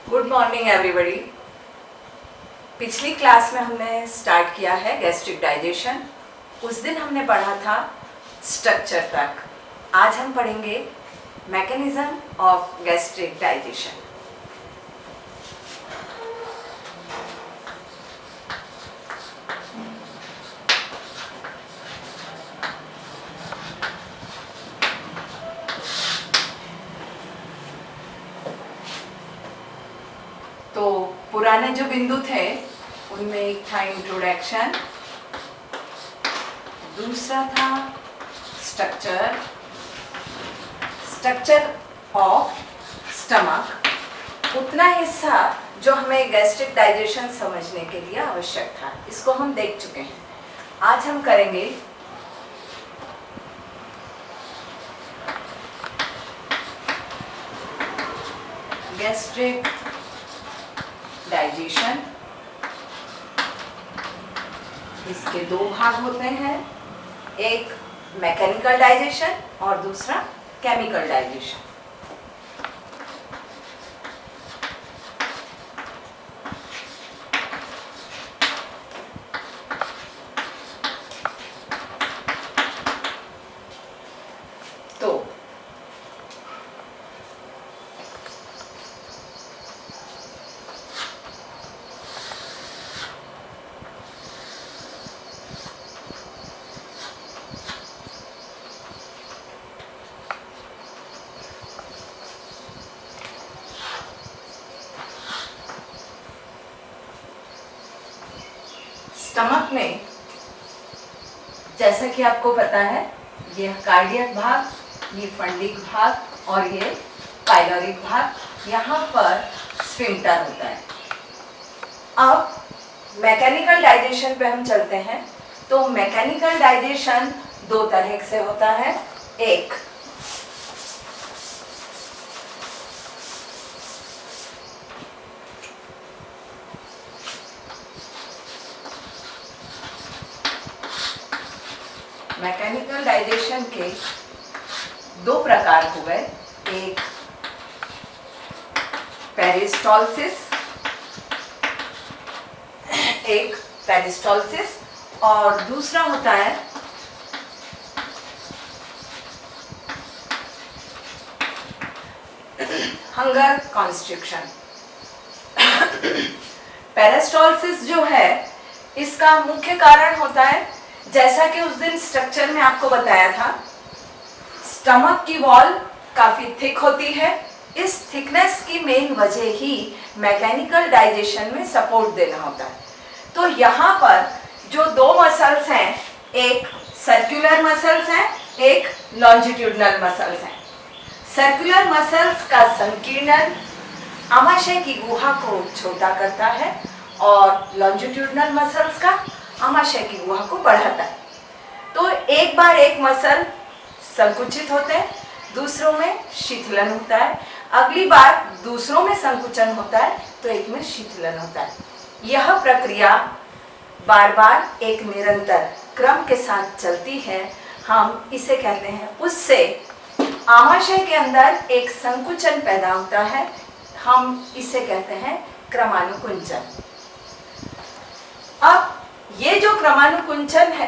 Good morning everybody. पिछली class में हमने स्टार्ट किया है गैस्ट्रिक डाइजेशन। उस दिन हमने पढ़ा था स्ट्रक्चर तक। आज हम पढ़ेंगे मैकेनिज्म ऑफ गैस्ट्रिक डाइजेशन। तो पुराने जो बिंदु थे उनमें एक था इंट्रोडक्शन, दूसरा था स्ट्रक्चर ऑफ स्टमक, उतना हिस्सा जो हमें गैस्ट्रिक डाइजेशन समझने के लिए आवश्यक था, इसको हम देख चुके हैं। आज हम करेंगे गैस्ट्रिक डाइजेशन। इसके दो भाग होते हैं, एक मैकेनिकल डाइजेशन और दूसरा केमिकल डाइजेशन। तो स्टमक में, जैसा कि आपको पता है, ये कार्डियक भाग, ये फंडिक भाग और ये पाइलोरिक भाग, यहाँ पर स्फिंक्टर होता है। अब मैकेनिकल डाइजेशन पे हम चलते हैं। तो मैकेनिकल डाइजेशन दो तरह से होता है। एक मैकेनिकल डाइजेशन के दो प्रकार हुए, एक पेरिस्टॉल्सिस और दूसरा होता है हंगर कॉन्स्ट्रिक्शन। पेरिस्टॉल्सिस जो है, इसका मुख्य कारण होता है, जैसा कि उस दिन स्ट्रक्चर में आपको बताया था, स्टमक की वॉल काफी थिक होती है। इस थिकनेस की मेन वजह ही मैकेनिकल डाइजेशन में सपोर्ट देना होता है। तो यहाँ पर जो दो मसल्स हैं, एक सर्कुलर मसल्स हैं, एक लॉन्जिट्यूडनल मसल्स हैं। सर्कुलर मसल्स का संकीर्णन आमाशय की गुहा को छोटा करता है और लॉन्जिट्यूडनल मसल्स का आमाशय की गुहा को बढ़ाता है। तो एक बार एक मसल संकुचित होते हैं, दूसरों में शीतलन होता है। अगली बार दूसरों में संकुचन होता है तो एक में शीतलन होता है। यह प्रक्रिया बार बार एक निरंतर क्रम के साथ चलती है। हम इसे कहते हैं, उससे आमाशय के अंदर एक संकुचन पैदा होता है। हम इसे कहते हैं क्रमानुकुंचन। अब ये जो क्रमानुकुंचन है,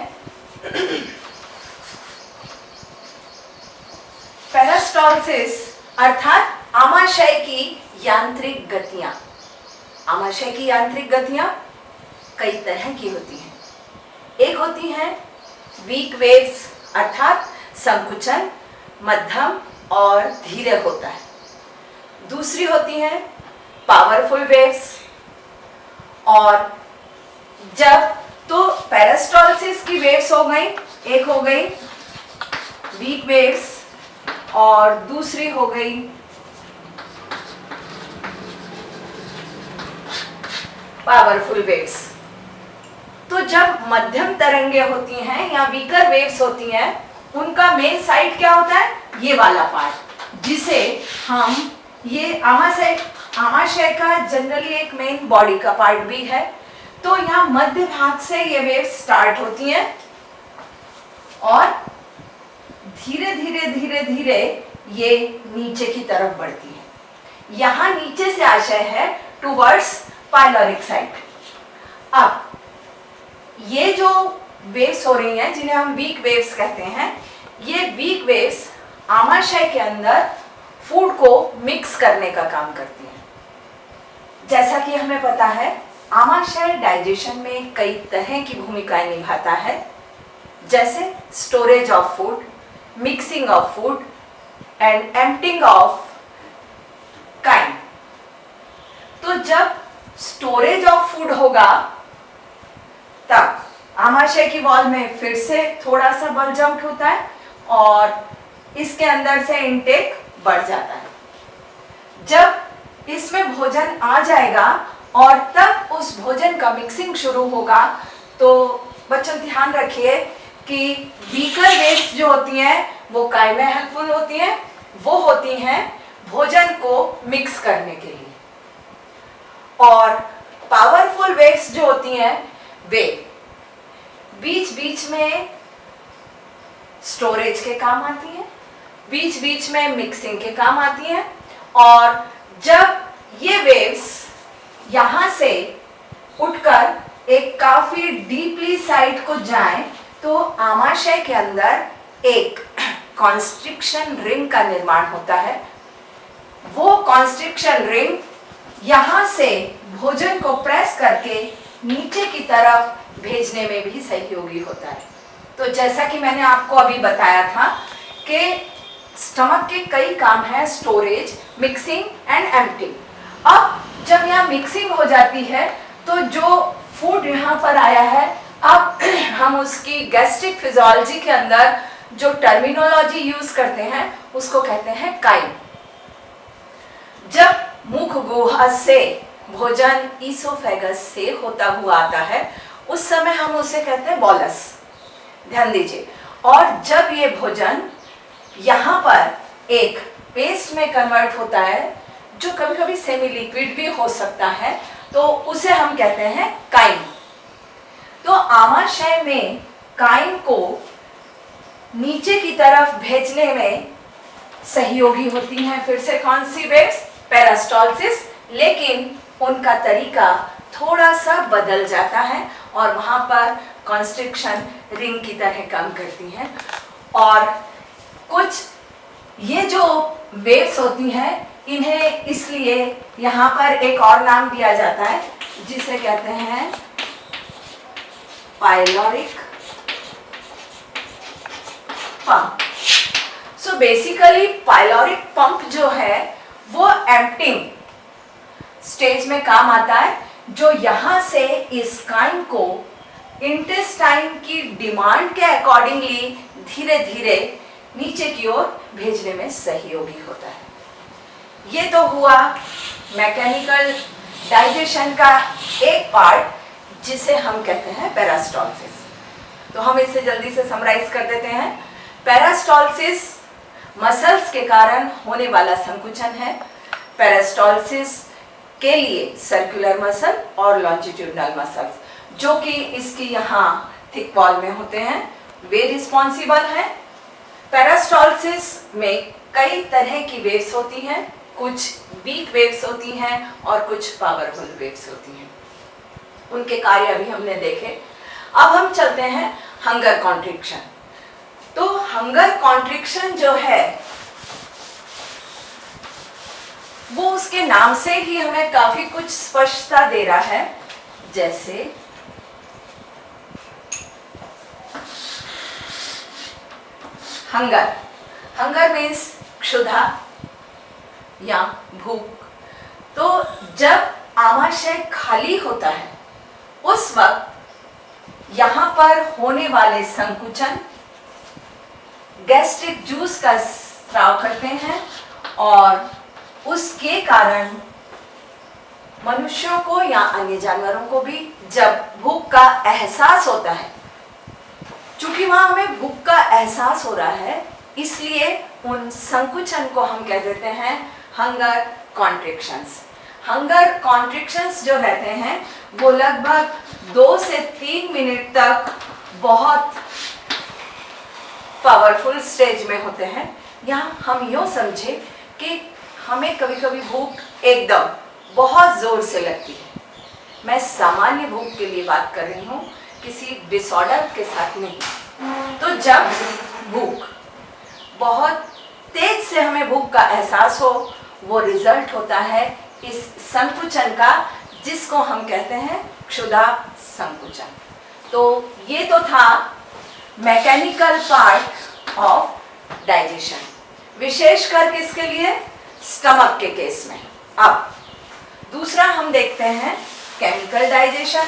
पेरिस्टॉल्सिस अर्थात आमाशय की यांत्रिक गतियां। आमाशय की यांत्रिक गतियां कई तरह की होती हैं। एक होती हैं वीक वेव्स, अर्थात संकुचन मध्यम और धीरे होता है। दूसरी होती हैं पावरफुल वेव्स। और जब तो पेरिस्टॉल्सिस की वेव्स हो गई, एक हो गई वीक वेव्स और दूसरी हो गई पावरफुल वेव्स। तो जब मध्यम तरंगे होती हैं या वीकर वेव्स होती हैं, उनका मेन साइड क्या होता है? ये वाला पार्ट, जिसे हम, ये आमाशय का जनरली एक मेन बॉडी का पार्ट भी है। तो यहाँ मध्य भाग से ये वेव्स स्टार्ट होती हैं और धीरे धीरे धीरे धीरे ये नीचे की तरफ बढ़ती है। यहाँ नीचे से आशय है टूवर्ड्स पाइलोरिक साइट। अब ये जो वेव्स हो रही हैं जिन्हें हम वीक वेव्स कहते हैं, ये वीक वेव्स आमाशय के अंदर फूड को मिक्स करने का काम करती हैं। जैसा कि हमें पता है आमाशय डाइजेशन में कई तरह की भूमिकाएं निभाता है, जैसे storage of food, mixing of food and emptying of chyme. तो जब स्टोरेज ऑफ फूड होगा तब आमाशय की वॉल में फिर से थोड़ा सा बल्ज आउट होता है और इसके अंदर से इनटेक बढ़ जाता है। जब इसमें भोजन आ जाएगा और तब उस भोजन का मिक्सिंग शुरू होगा, तो बच्चों ध्यान रखिए कि वीकर वेव्स जो होती हैं वो काय में हेल्पफुल होती हैं, वो होती हैं भोजन को मिक्स करने के लिए, और पावरफुल वेव्स जो होती हैं वे बीच बीच में स्टोरेज के काम आती हैं, बीच बीच में मिक्सिंग के काम आती हैं। और जब ये वेव्स यहाँ से उठकर एक काफी डीपली साइड को जाएं, तो आमाशय के अंदर एक कॉन्स्ट्रिक्शन रिंग का निर्माण होता है। वो कॉन्स्ट्रिक्शन रिंग यहाँ से भोजन को प्रेस करके नीचे की तरफ भेजने में भी सहयोगी होता है। तो जैसा कि मैंने आपको अभी बताया था कि स्टमक के कई काम हैं, स्टोरेज, मिक्सिंग एंड एम्प्टिंग। अब जब यहाँ मिक्सिंग हो जाती है तो जो फूड यहाँ पर आया है, अब हम उसकी गैस्ट्रिक फिजियोलॉजी के अंदर जो टर्मिनोलॉजी यूज करते हैं उसको कहते हैं काइम। जब मुख गुहा से भोजन ईसोफेगस से होता हुआ आता है उस समय हम उसे कहते हैं बॉलस, ध्यान दीजिए। और जब ये भोजन यहाँ पर एक पेस्ट में कन्वर्ट होता है जो कभी कभी सेमी लिक्विड भी हो सकता है, तो उसे हम कहते हैं काइम। तो आमाशय में काइम को नीचे की तरफ भेजने में सहयोगी होती हैं फिर से कौन सी वेव्स, पेरास्टॉलसिस, लेकिन उनका तरीका थोड़ा सा बदल जाता है और वहाँ पर कॉन्स्ट्रिक्शन रिंग की तरह काम करती हैं। और कुछ ये जो वेव्स होती हैं इन्हें इसलिए यहाँ पर एक और नाम दिया जाता है जिसे कहते हैं pyloric pump. So basically pyloric pump जो है वो एम्प्टिंग स्टेज में काम आता है, जो यहाँ से इस काइम को इंटेस्टाइन की डिमांड के अकॉर्डिंगली धीरे धीरे नीचे की ओर भेजने में सहयोगी होता है। ये तो हुआ मैकेनिकल डाइजेशन का एक पार्ट जिसे हम कहते हैं पेरास्टॉलसिस। तो हम इसे जल्दी से समराइज कर देते हैं। पेरास्टॉलसिस मसल्स के कारण होने वाला संकुचन है। पेरास्टॉलसिस के लिए सर्कुलर मसल और लॉन्जिट्यूडनल मसल्स जो कि इसकी यहाँ थिक वॉल में होते हैं वे रिस्पॉन्सिबल हैं। पेरास्टॉलसिस में कई तरह की वेव्स होती हैं, कुछ वीक वेव्स होती हैं और कुछ पावरफुल वेव्स होती हैं। उनके कार्य अभी हमने देखे। अब हम चलते हैं हंगर कॉन्ट्रिक्शन। तो हंगर कॉन्ट्रिक्शन जो है वो उसके नाम से ही हमें काफी कुछ स्पष्टता दे रहा है। जैसे हंगर, हंगर मीन्स क्षुधा या भूख। तो जब आमाशय खाली होता है उस वक्त यहाँ पर होने वाले संकुचन गैस्ट्रिक जूस का स्राव करते हैं और उसके कारण मनुष्यों को या अन्य जानवरों को भी जब भूख का एहसास होता है, चूंकि वहां हमें भूख का एहसास हो रहा है इसलिए उन संकुचन को हम कह देते हैं हंगर कॉन्ट्रिक्शंस। हंगर कॉन्ट्रिक्शंस जो रहते हैं वो लगभग 2 से 3 मिनट तक बहुत पावरफुल स्टेज में होते हैं। यहाँ हम यूँ समझे कि हमें कभी कभी भूख एकदम बहुत जोर से लगती है। मैं सामान्य भूख के लिए बात कर रही हूँ, किसी डिसऑर्डर के साथ नहीं। तो जब भूख बहुत तेज से हमें भूख का एहसास हो, वो रिजल्ट होता है इस संकुचन का, जिसको हम कहते हैं क्षुधा संकुचन। तो ये तो था मैकेनिकल पार्ट ऑफ डाइजेशन, विशेषकर किसके लिए? स्टमक के केस में। अब दूसरा हम देखते हैं केमिकल डाइजेशन।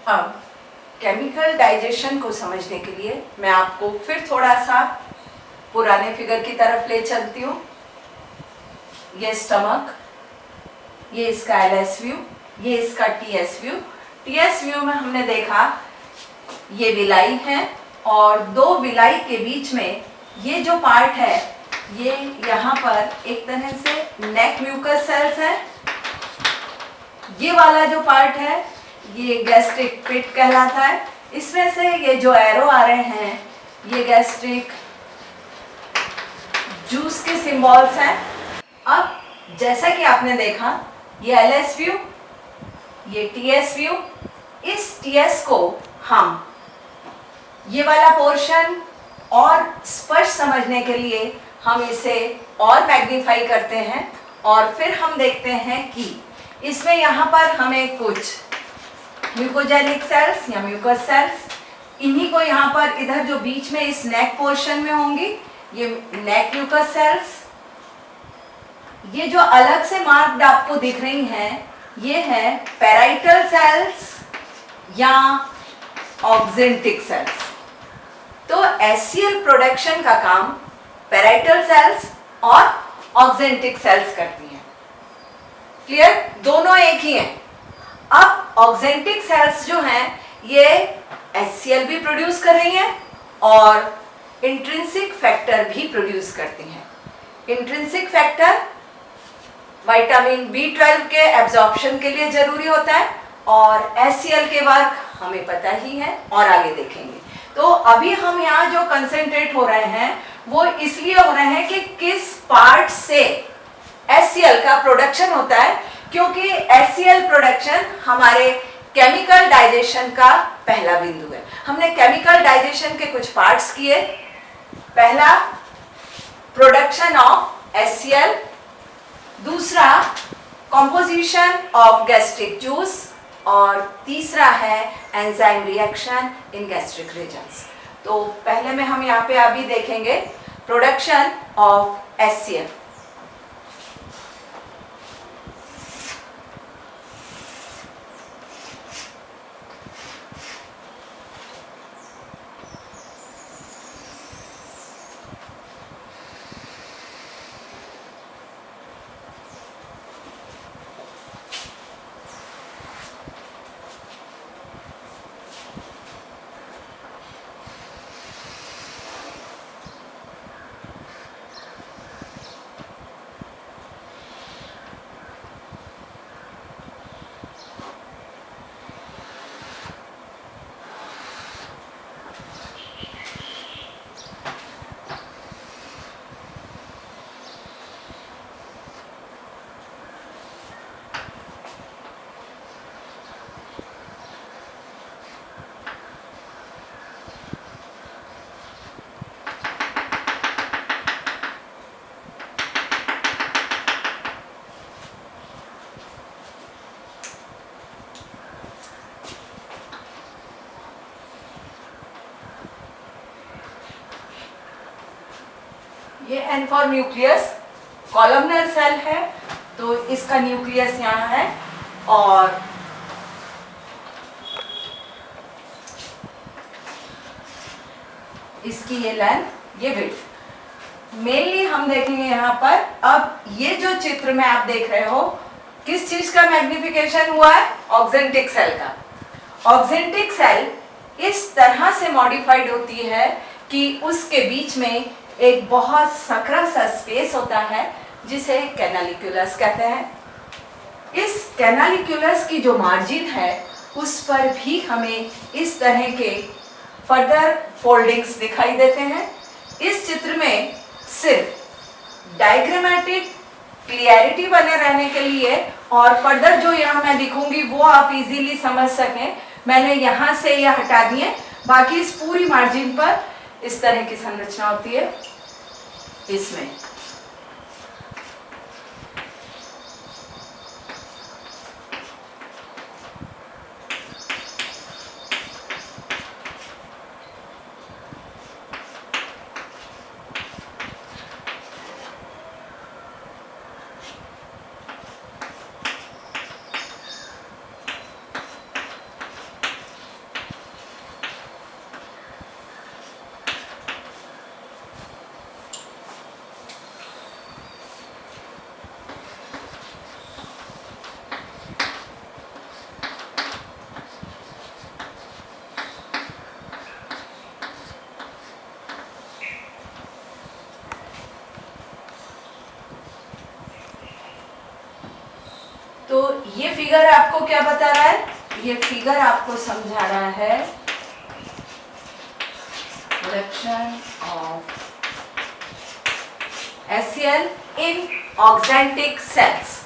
अब केमिकल डाइजेशन को समझने के लिए मैं आपको फिर थोड़ा सा पुराने फिगर की तरफ ले चलती हूँ। ये स्टमक, ये इसका LS व्यू, ये इसका TS व्यू। TS व्यू में हमने देखा ये विलाई है और दो विलाई के बीच में ये जो पार्ट है, ये यहाँ पर एक तरह से नेक म्यूकस सेल्स है। ये वाला जो पार्ट है ये गैस्ट्रिक पिट कहलाता है। इसमें से ये जो एरो आ रहे हैं ये गैस्ट्रिक जूस के सिंबल्स हैं। अब जैसा कि आपने देखा ये LS व्यू, ये TS व्यू, इस TS को हम ये वाला पोर्शन और स्पष्ट समझने के लिए हम इसे और मैग्नीफाई करते हैं और फिर हम देखते हैं कि इसमें यहाँ पर हमें कुछ म्यूकोजेनिक सेल्स या म्यूकस सेल्स, इन्हीं को यहाँ पर इधर जो बीच में इस नेक पोर्शन में होंगी ये नेक म्यूकस सेल्स। ये जो अलग से मार्क्ड आपको दिख रही हैं ये है पैराइटल सेल्स या ऑक्जेंटिक सेल्स। तो HCl प्रोडक्शन का काम पैराइटल सेल्स और ऑक्जेंटिक सेल्स करती हैं। क्लियर? दोनों एक ही हैं। अब ऑक्जेंटिक सेल्स जो हैं ये HCl भी प्रोड्यूस कर रही हैं और इंट्रिंसिक फैक्टर भी प्रोड्यूस करती हैं। इंट्रिंसिक फैक्टर विटामिन B12 के एब्जॉर्प्शन के लिए जरूरी होता है और HCl के वर्क हमें पता ही है और आगे देखेंगे। तो अभी हम यहाँ जो कंसेंट्रेट हो रहे हैं वो इसलिए हो रहे हैं कि किस पार्ट से HCl का प्रोडक्शन होता है, क्योंकि HCl प्रोडक्शन हमारे केमिकल डाइजेशन का पहला बिंदु है। हमने केमिकल डाइजेशन के कुछ पार्ट्स किए। पहला प्रोडक्शन ऑफ HCl, दूसरा कॉम्पोजिशन ऑफ गैस्ट्रिक जूस, और तीसरा है enzyme reaction in gastric regions. तो पहले में हम यहाँ पे अभी देखेंगे प्रोडक्शन ऑफ HCl। ये N for nucleus, columnar cell है, तो इसका न्यूक्लियस यहाँ है, और इसकी ये लेंथ, ये विड्थ। मेनली हम देखेंगे यहाँ पर, अब ये जो चित्र में आप देख रहे हो, किस चीज का मैग्निफिकेशन हुआ है? ऑक्जेंटिक सेल का। ऑक्जेंटिक सेल इस तरह से मॉडिफाइड होती है कि उसके बीच में एक बहुत सकरा सा स्पेस होता है जिसे कैनालिक्यूलस कहते हैं। इस कैनालिक्यूलस की जो मार्जिन है उस पर भी हमें इस तरह के फर्दर फोल्डिंग्स दिखाई देते हैं। इस चित्र में सिर्फ डायग्रामेटिक क्लियरिटी बने रहने के लिए और फर्दर जो यहाँ मैं दिखूंगी वो आप इजीली समझ सकें, मैंने यहाँ से यह हटा दिए। बाकी इस पूरी मार्जिन पर इस तरह की संरचना होती है। इसमें तो ये फिगर आपको क्या बता रहा है? ये फिगर आपको समझा रहा है production of HCl in oxyntic cells.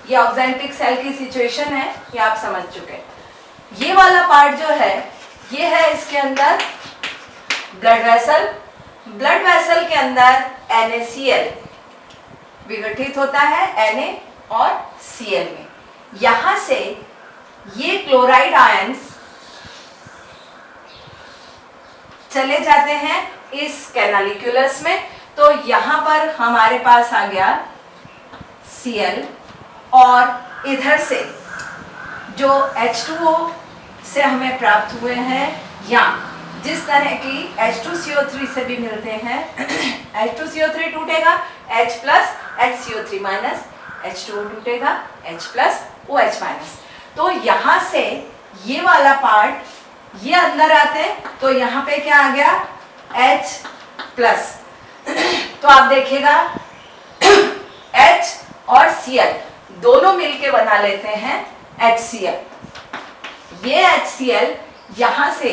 ये ऑक्जेंटिक सेल की सिचुएशन है, ये आप समझ चुके। ये वाला पार्ट जो है ये है इसके अंदर ब्लड वेसल। ब्लड वेसल के अंदर NaCl विघटित होता है Na और Cl में। यहां से ये क्लोराइड आयंस चले जाते हैं इस कैनालिक्यूलस में। तो यहां पर हमारे पास आ गया Cl, और इधर से जो H2O से हमें प्राप्त हुए हैं, या जिस तरह की H2CO3 से भी मिलते हैं, H2CO3 टूटेगा H plus HCO3 minus, H2O टूटेगा H प्लस OH माइनस। तो यहाँ से ये वाला पार्ट ये अंदर आते, तो यहाँ पे क्या आ गया H प्लस। तो आप देखिएगा H और Cl दोनों मिलके बना लेते हैं HCl। ये HCl यहाँ से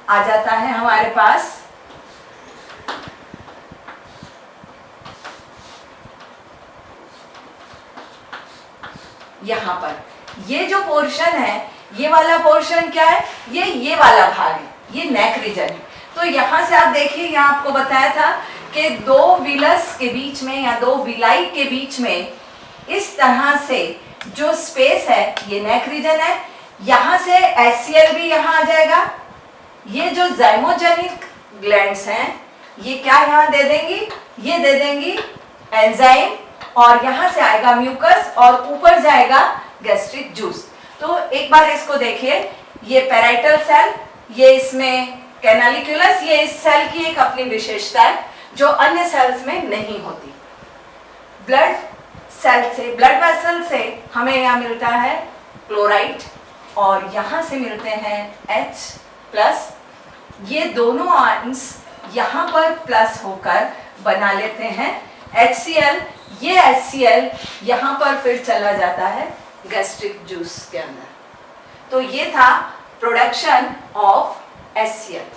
आ जाता है हमारे पास यहाँ पर। ये जो पोर्शन है, ये वाला पोर्शन क्या है, ये वाला भाग है, ये नेक रीजन है। तो यहाँ से आप देखिए, यहाँ आपको बताया था कि दो विलस के बीच में या दो विलाई के बीच में इस तरह से जो स्पेस है, ये नेक रीजन है। यहाँ से HCl भी यहाँ आ जाएगा। ये जो ज़ाइमोजेनिक ग्लैंड्स हैं, ये क्या यहाँ दे देंगी, ये दे देंगी एंजाइम, और यहाँ से आएगा म्यूकस और ऊपर जाएगा गैस्ट्रिक जूस। तो एक बार इसको देखिए, ये पैराइटल सेल, ये इसमें कैनालिकुलस, ये इस सेल की एक अपनी विशेषता है जो अन्य सेल्स में नहीं होती। ब्लड सेल से, ब्लड वेसल से हमें यहाँ मिलता है क्लोराइड और यहाँ से मिलते हैं H+। ये दोनों आयंस यहाँ पर प्लस होकर बना लेते हैं HCl। ये HCl यहाँ पर फिर चला जाता है गैस्ट्रिक जूस के अंदर। तो ये था प्रोडक्शन ऑफ HCl।